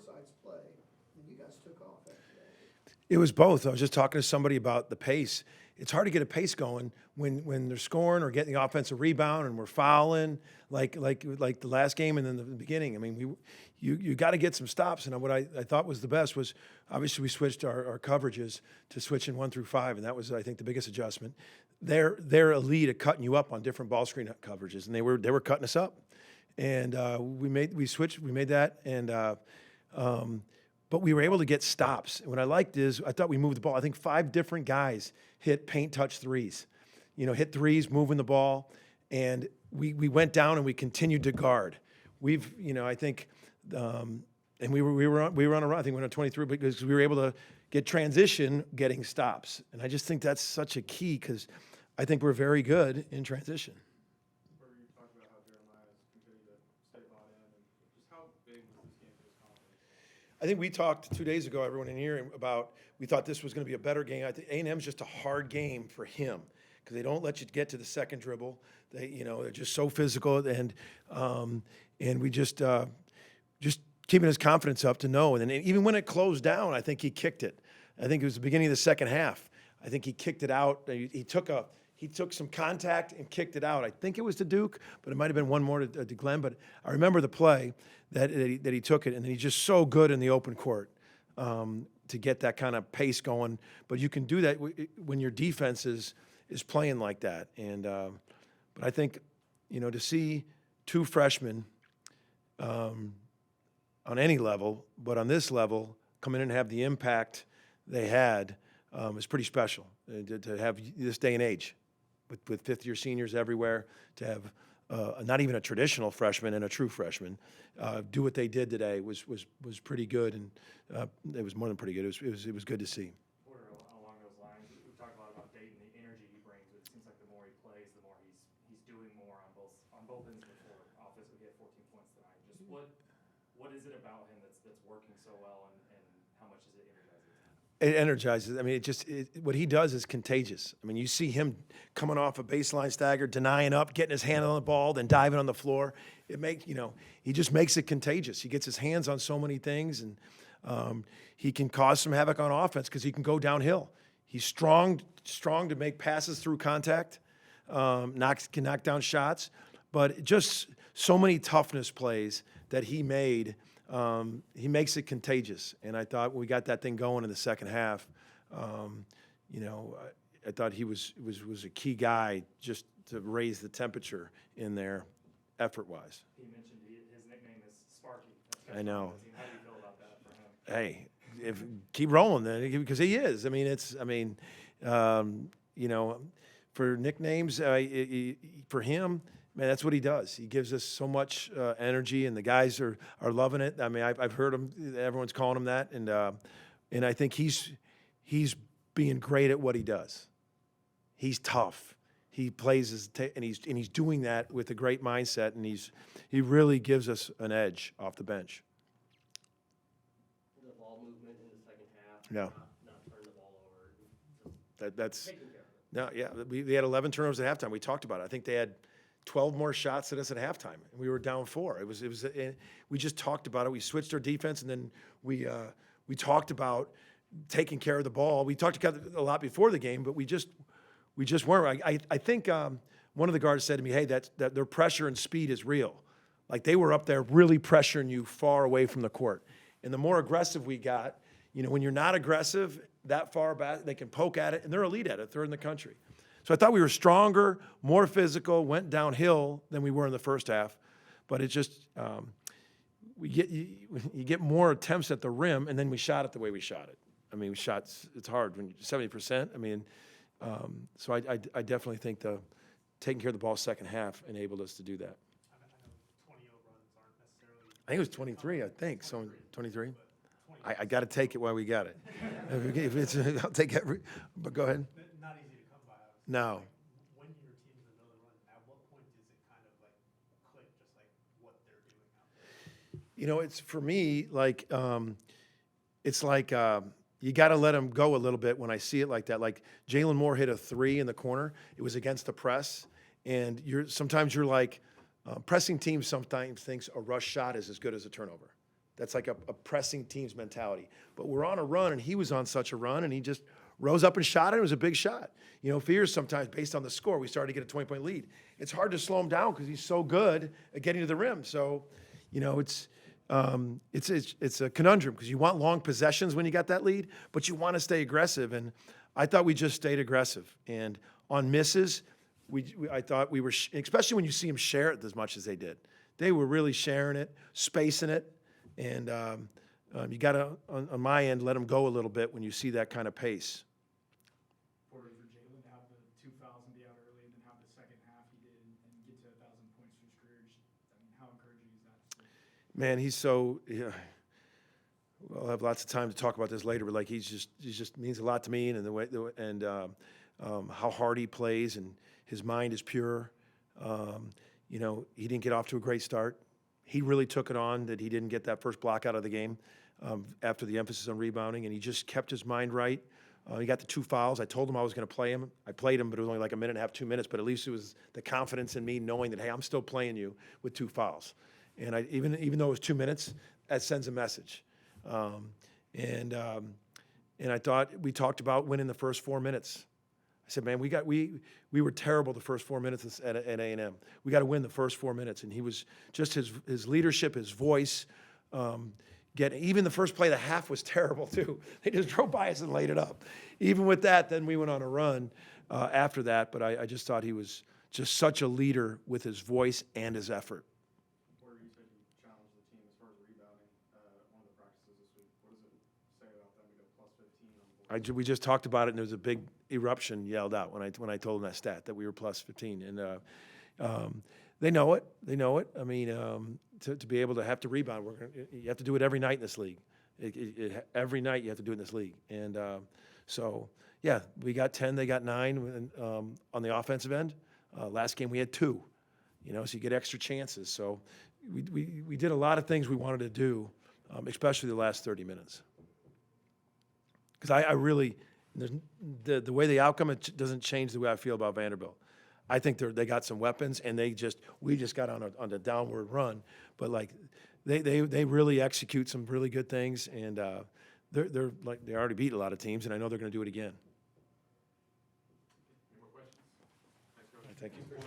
sides play, and you guys took off after that. It was both. I was just talking to somebody about the pace. It's hard to get a pace going when they're scoring or getting the offensive rebound and we're fouling like the last game and then the beginning. I mean, you got to get some stops. And what I thought was the best was obviously we switched our coverages to switching 1 through 5, and that was I think the biggest adjustment. They're elite at cutting you up on different ball screen coverages, and they were cutting us up. And we made that, and but we were able to get stops. And what I liked is I thought we moved the ball. I think 5 different guys hit paint touch threes, hit threes, moving the ball, and we went down and we continued to guard. I think, and we were on a run. I think we went on 23 because we were able to get transition, getting stops. And I just think that's such a key because I think we're very good in transition. I think we talked 2 days ago, everyone in here, about we thought this was going to be a better game. I think A&M's just a hard game for him because they don't let you get to the second dribble. They're just so physical, and we just keeping his confidence up to know. And then even when it closed down, I think he kicked it. I think it was the beginning of the second half. I think he kicked it out. He took some contact and kicked it out. I think it was to Duke, but it might have been one more to Glenn. But I remember the play that he took it, and he's just so good in the open court to get that kind of pace going. But you can do that when your defense is playing like that. And but I think to see 2 freshmen on any level, but on this level, come in and have the impact they had is pretty special to have this day and age. With fifth-year seniors everywhere, to have not even a traditional freshman and a true freshman do what they did today was pretty good, and it was more than pretty good. It was good to see. Along those lines, we've talked a lot about Dayton, the energy he brings. But it seems like the more he plays, the more he's doing more on both ends of the floor. Offensively, he had 14 points tonight. Just what is it about him that's working so well, and how much is it energizing? It energizes. I mean, what he does is contagious. I mean, you see him coming off a baseline stagger, denying up, getting his hand on the ball, then diving on the floor. He just makes it contagious. He gets his hands on so many things, and he can cause some havoc on offense because he can go downhill. He's strong to make passes through contact, can knock down shots, but just so many toughness plays that he made. He makes it contagious, and I thought we got that thing going in the second half. I thought he was a key guy just to raise the temperature in there, effort-wise. He mentioned his nickname is Sparky. I know. How do you feel about that for him? Hey, keep rolling then, because he is. For nicknames, for him. Man, that's what he does. He gives us so much energy, and the guys are loving it. I mean, I've heard him. Everyone's calling him that, and I think he's being great at what he does. He's tough. He plays and he's doing that with a great mindset, and he really gives us an edge off the bench. The ball movement in the second half. Yeah. Not turn the ball over. That's Taking care of it. no, yeah. We had 11 turnovers at halftime. We talked about it. I think they had 12 more shots than us at halftime, and we were down 4. We just talked about it. We switched our defense, and then we talked about taking care of the ball. We talked about it a lot before the game, but we just weren't. I think one of the guards said to me, "Hey, that their pressure and speed is real. Like they were up there really pressuring you far away from the court, and the more aggressive we got, when you're not aggressive that far back, they can poke at it, and they're elite at it. Third in the country." So I thought we were stronger, more physical, went downhill than we were in the first half. But it just you get more attempts at the rim, and then we shot it the way we shot it. I mean, it's hard when 70%. I mean, so I definitely think the taking care of the ball second half enabled us to do that. I know 20-0 runs aren't necessarily. I think it was 23. I think so. 23. I got to take it while we got it. I'll take every. But go ahead. Not easy to come by. Obviously. No. When your team's in another run, at what point does it kind of like click, just like what they're doing out there? It's for me like it's like you got to let them go a little bit when I see it like that. Like Jalen Moore hit a 3 in the corner. It was against the press, and sometimes you're like pressing teams sometimes thinks a rush shot is as good as a turnover. That's like a pressing team's mentality. But we're on a run, and he was on such a run, and he just rose up and shot it. It was a big shot. You know, Fears sometimes, based on the score, we started to get a 20-point lead. It's hard to slow him down because he's so good at getting to the rim. So, you know, it's a conundrum because you want long possessions when you got that lead, but you want to stay aggressive. And I thought we just stayed aggressive. And on misses, I thought we were, especially when you see them share it as much as they did. They were really sharing it, spacing it, and you got to, on my end, let them go a little bit when you see that kind of pace. For Jalen to have the 2 fouls and be out early, and then have the second half he did and get to 1,000 points for his career, I mean, how encouraging is that? Man, he's so. Yeah, I'll have lots of time to talk about this later, but like he just means a lot to me, and the way how hard he plays, and his mind is pure. You know, he didn't get off to a great start. He really took it on that he didn't get that first block out of the game after the emphasis on rebounding, and he just kept his mind right. He got the 2 fouls. I told him I was going to play him. I played him, but it was only like a minute and a half, 2 minutes. But at least it was the confidence in me knowing that, hey, I'm still playing you with 2 fouls. And even though it was 2 minutes, that sends a message. And I thought we talked about winning the first 4 minutes. I said, man, we were terrible the first 4 minutes at A&M. We got to win the first 4 minutes. And he was just his leadership, his voice. Even the first play of the half was terrible too. They just drove by us and laid it up. Even with that, then we went on a run after that. But I just thought he was just such a leader with his voice and his effort. Where you said you challenged the team as far as rebounding, one of the practices this week. What does it say about them to go plus 15 on the board? We just talked about it, and there was a big eruption yelled out when I told them that stat, that we were plus 15. And they know it. They know it. I mean, to be able to have to rebound, you have to do it every night in this league. Every night you have to do it in this league. And so, yeah, we got 10, they got 9 on the offensive end. Last game we had 2, you know, so you get extra chances. So we did a lot of things we wanted to do, especially the last 30 minutes. Because I really, the way the outcome, it doesn't change the way I feel about Vanderbilt. I think they got some weapons, and we just got on a downward run. But like they really execute some really good things, and they're like they already beat a lot of teams, and I know they're going to do it again. Any more questions? Thanks, Coach. Thank you.